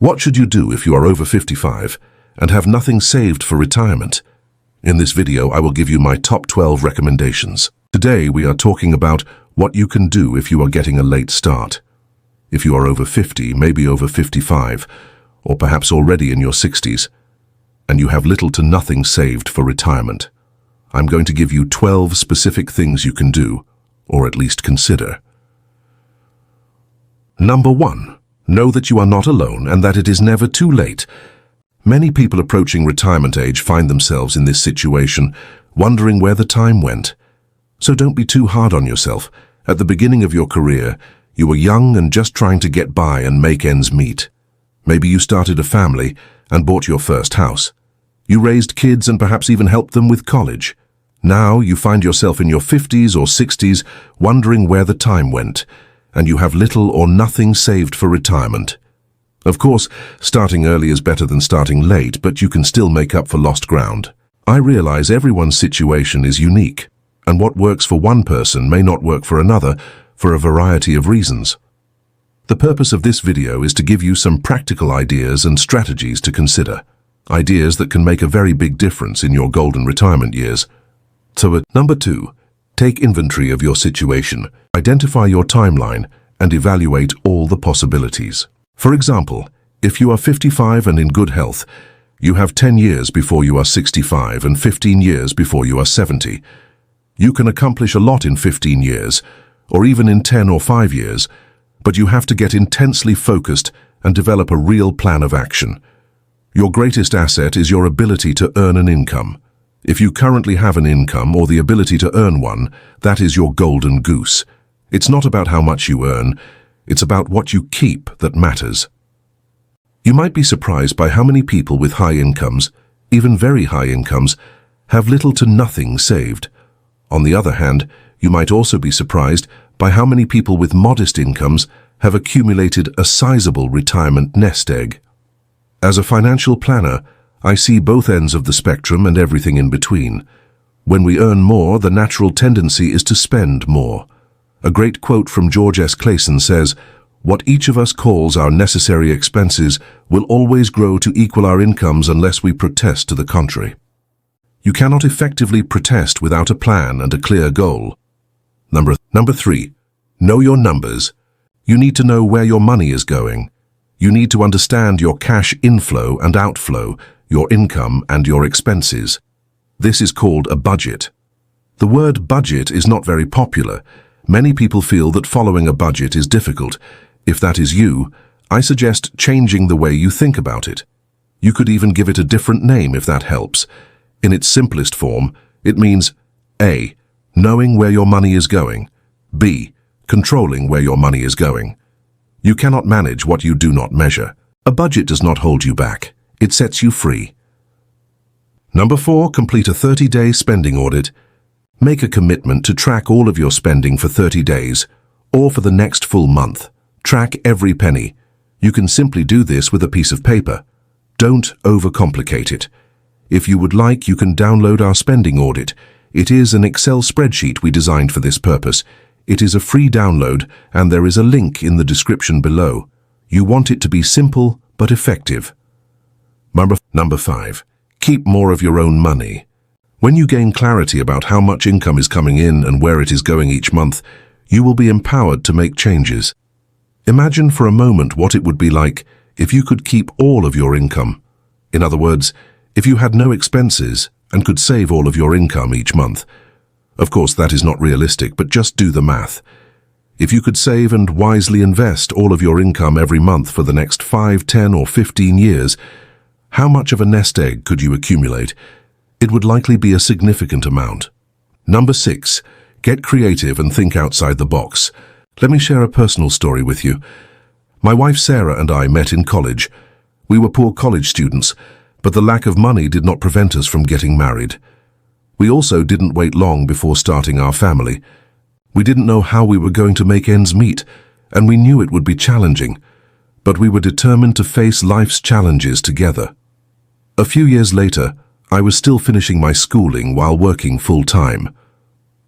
What should you do if you are over 55 and have nothing saved for retirement? In this video, I will give you my top 12 recommendations. Today, we are talking about what you can do if you are getting a late start. If you are over 50, maybe over 55, or perhaps already in your 60s, and you have little to nothing saved for retirement, I'm going to give you 12 specific things you can do, or at least consider. Number 1. Know that you are not alone and that it is never too late. Many people approaching retirement age find themselves in this situation, wondering where the time went. So don't be too hard on yourself. At the beginning of your career, you were young and just trying to get by and make ends meet. Maybe you started a family and bought your first house. You raised kids and perhaps even helped them with college. Now you find yourself in your 50s or 60s, wondering where the time went, and you have little or nothing saved for retirement. Of course, starting early is better than starting late, but you can still make up for lost ground. I realize everyone's situation is unique, and what works for one person may not work for another for a variety of reasons. The purpose of this video is to give you some practical ideas and strategies to consider, ideas that can make a very big difference in your golden retirement years. So number 2, take inventory of your situation, identify your timeline, and evaluate all the possibilities. For example, if you are 55 and in good health, you have 10 years before you are 65 and 15 years before you are 70. You can accomplish a lot in 15 years, or even in 10 or 5 years, but you have to get intensely focused and develop a real plan of action. Your greatest asset is your ability to earn an income. If you currently have an income or the ability to earn one, that is your golden goose. It's not about how much you earn, it's about what you keep that matters. You might be surprised by how many people with high incomes, even very high incomes, have little to nothing saved. On the other hand, you might also be surprised by how many people with modest incomes have accumulated a sizable retirement nest egg. As a financial planner, I see both ends of the spectrum and everything in between. When we earn more, the natural tendency is to spend more. A great quote from George S. Clason says, "What each of us calls our necessary expenses will always grow to equal our incomes unless we protest to the contrary." You cannot effectively protest without a plan and a clear goal. Number 3, know your numbers. You need to know where your money is going. You need to understand your cash inflow and outflow, your income and your expenses. This is called a budget. The word budget is not very popular. Many people feel that following a budget is difficult. If that is you, I suggest changing the way you think about it. You could even give it a different name if that helps. In its simplest form, it means A. Knowing where your money is going. B. Controlling where your money is going. You cannot manage what you do not measure. A budget does not hold you back. It sets you free. Number 4, complete a 30-day spending audit. Make a commitment to track all of your spending for 30 days, or for the next full month. Track every penny. You can simply do this with a piece of paper. Don't overcomplicate it. If you would like, you can download our spending audit. It is an Excel spreadsheet we designed for this purpose. It is a free download, and there is a link in the description below. You want it to be simple but effective. Number 5, keep more of your own money. When you gain clarity about how much income is coming in and where it is going each month, you will be empowered to make changes. Imagine for a moment what it would be like if you could keep all of your income. In other words, if you had no expenses and could save all of your income each month. Of course, that is not realistic, but just do the math. If you could save and wisely invest all of your income every month for the next 5, 10, or 15 years, how much of a nest egg could you accumulate? It would likely be a significant amount. Number 6, get creative and think outside the box. Let me share a personal story with you. My wife Sarah and I met in college. We were poor college students, but the lack of money did not prevent us from getting married. We also didn't wait long before starting our family. We didn't know how we were going to make ends meet, and we knew it would be challenging, but we were determined to face life's challenges together. A few years later, I was still finishing my schooling while working full-time.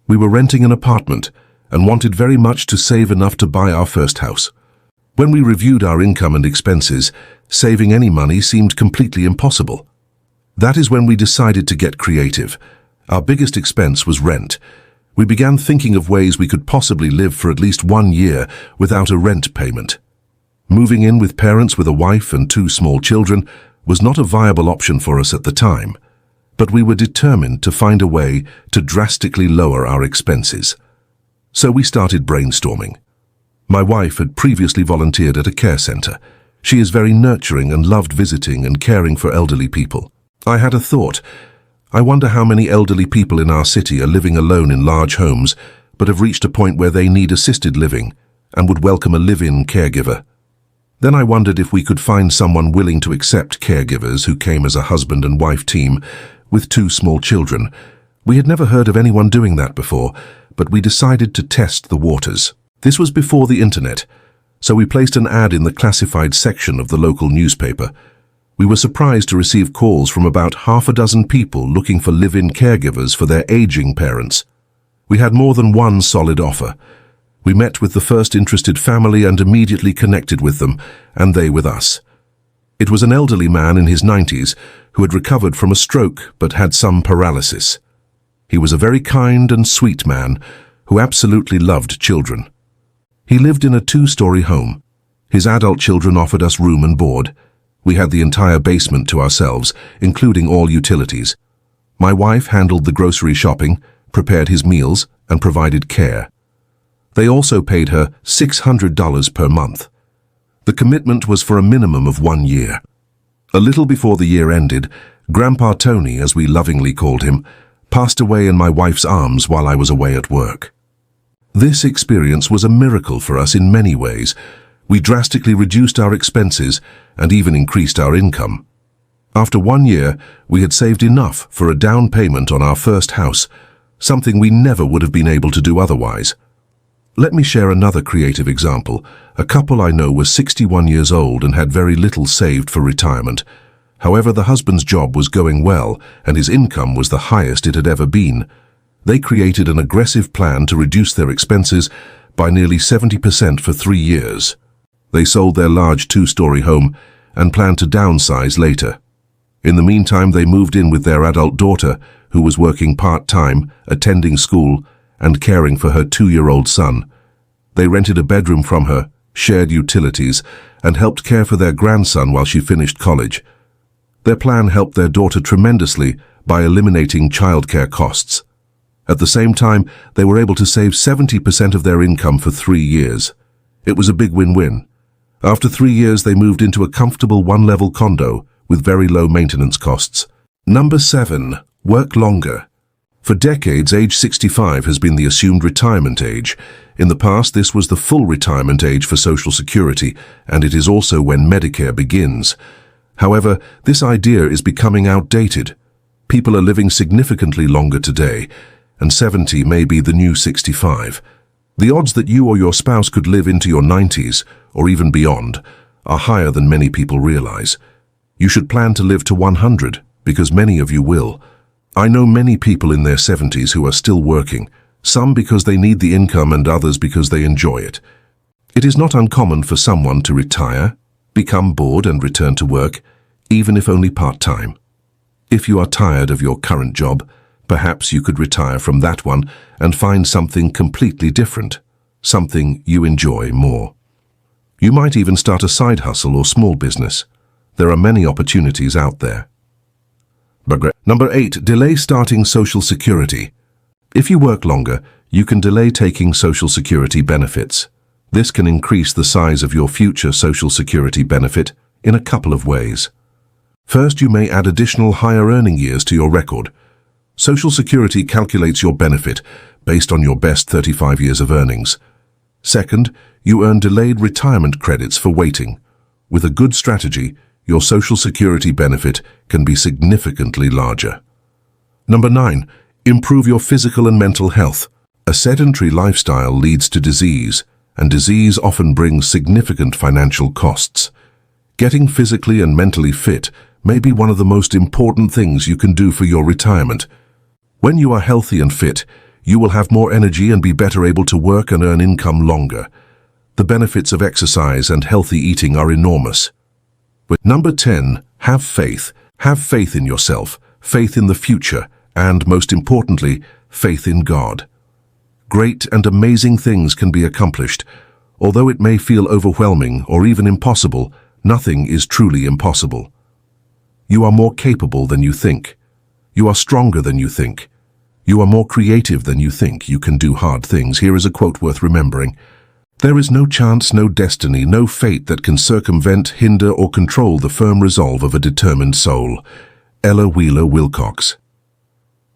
We were renting an apartment and wanted very much to save enough to buy our first house. When we reviewed our income and expenses, saving any money seemed completely impossible. That is when we decided to get creative. Our biggest expense was rent. We began thinking of ways we could possibly live for at least 1 year without a rent payment. Moving in with parents with a wife and 2 small children was not a viable option for us at the time, but we were determined to find a way to drastically lower our expenses. So we started brainstorming. My wife had previously volunteered at a care center. She is very nurturing and loved visiting and caring for elderly people. I had a thought. I wonder how many elderly people in our city are living alone in large homes, but have reached a point where they need assisted living and would welcome a live-in caregiver. Then I wondered if we could find someone willing to accept caregivers who came as a husband and wife team with 2 small children. We had never heard of anyone doing that before, but we decided to test the waters. This was before the internet, so we placed an ad in the classified section of the local newspaper. We were surprised to receive calls from about 6 people looking for live-in caregivers for their aging parents. We had more than one solid offer. We met with the first interested family and immediately connected with them, and they with us. It was an elderly man in his 90s who had recovered from a stroke but had some paralysis. He was a very kind and sweet man who absolutely loved children. He lived in a 2-story home. His adult children offered us room and board. We had the entire basement to ourselves, including all utilities. My wife handled the grocery shopping, prepared his meals, and provided care. They also paid her $600 per month. The commitment was for a minimum of 1 year. A little before the year ended, Grandpa Tony, as we lovingly called him, passed away in my wife's arms while I was away at work. This experience was a miracle for us in many ways. We drastically reduced our expenses and even increased our income. After 1 year, we had saved enough for a down payment on our first house, something we never would have been able to do otherwise. Let me share another creative example. A couple I know was 61 years old and had very little saved for retirement. However, the husband's job was going well and his income was the highest it had ever been. They created an aggressive plan to reduce their expenses by nearly 70% for 3 years. They sold their large 2-story home and planned to downsize later. In the meantime, they moved in with their adult daughter, who was working part-time, attending school, and caring for her 2-year-old son. They rented a bedroom from her, shared utilities, and helped care for their grandson while she finished college. Their plan helped their daughter tremendously by eliminating childcare costs. At the same time, they were able to save 70% of their income for 3 years. It was a big win-win. After 3 years, they moved into a comfortable 1-level condo with very low maintenance costs. Number 7. Work longer. For decades, age 65 has been the assumed retirement age. In the past, this was the full retirement age for Social Security, and it is also when Medicare begins. However, this idea is becoming outdated. People are living significantly longer today, and 70 may be the new 65. The odds that you or your spouse could live into your 90s, or even beyond, are higher than many people realize. You should plan to live to 100, because many of you will. I know many people in their 70s who are still working, some because they need the income and others because they enjoy it. It is not uncommon for someone to retire, become bored and return to work, even if only part-time. If you are tired of your current job, perhaps you could retire from that one and find something completely different, something you enjoy more. You might even start a side hustle or small business. There are many opportunities out there. Number 8. Delay starting Social Security. If you work longer, you can delay taking Social Security benefits. This can increase the size of your future Social Security benefit in a couple of ways. First, you may add additional higher earning years to your record. Social Security calculates your benefit based on your best 35 years of earnings. Second, you earn delayed retirement credits for waiting. With a good strategy, your Social Security benefit can be significantly larger. Number 9. Improve your physical and mental health. A sedentary lifestyle leads to disease, and disease often brings significant financial costs. Getting physically and mentally fit may be one of the most important things you can do for your retirement. When you are healthy and fit, you will have more energy and be better able to work and earn income longer. The benefits of exercise and healthy eating are enormous. With number 10, have faith. Have faith in yourself, faith in the future, and most importantly, faith in God. Great and amazing things can be accomplished. Although it may feel overwhelming or even impossible, nothing is truly impossible. You are more capable than you think. You are stronger than you think. You are more creative than you think. You can do hard things. Here is a quote worth remembering. There is no chance, no destiny, no fate that can circumvent, hinder, or control the firm resolve of a determined soul. Ella Wheeler Wilcox.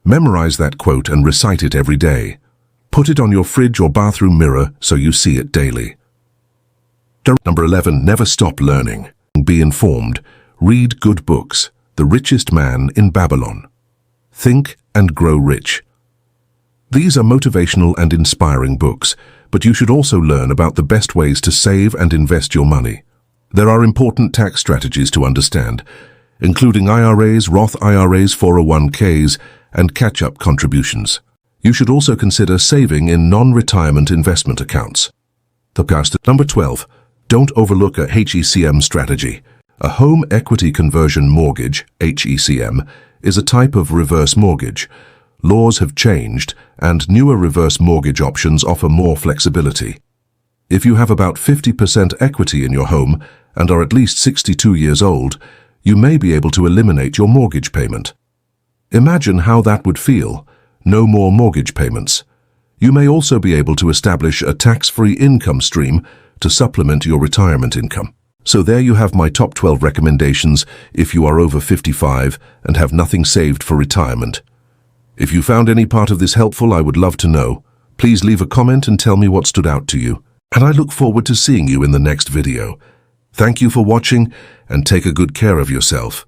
Memorize that quote and recite it every day. Put it on your fridge or bathroom mirror so you see it daily. Number 11, never stop learning. Be informed. Read good books. The Richest Man in Babylon. Think and Grow Rich. These are motivational and inspiring books, but you should also learn about the best ways to save and invest your money. There are important tax strategies to understand, including IRAs, Roth IRAs, 401ks, and catch-up contributions. You should also consider saving in non-retirement investment accounts. Number 12. Don't overlook a HECM strategy. A home equity conversion mortgage, HECM, is a type of reverse mortgage. Laws have changed, and newer reverse mortgage options offer more flexibility. If you have about 50% equity in your home and are at least 62 years old, you may be able to eliminate your mortgage payment. Imagine how that would feel. No more mortgage payments. You may also be able to establish a tax-free income stream to supplement your retirement income. So there you have my top 12 recommendations if you are over 55 and have nothing saved for retirement. If you found any part of this helpful, I would love to know. Please leave a comment and tell me what stood out to you. And I look forward to seeing you in the next video. Thank you for watching and take a good care of yourself.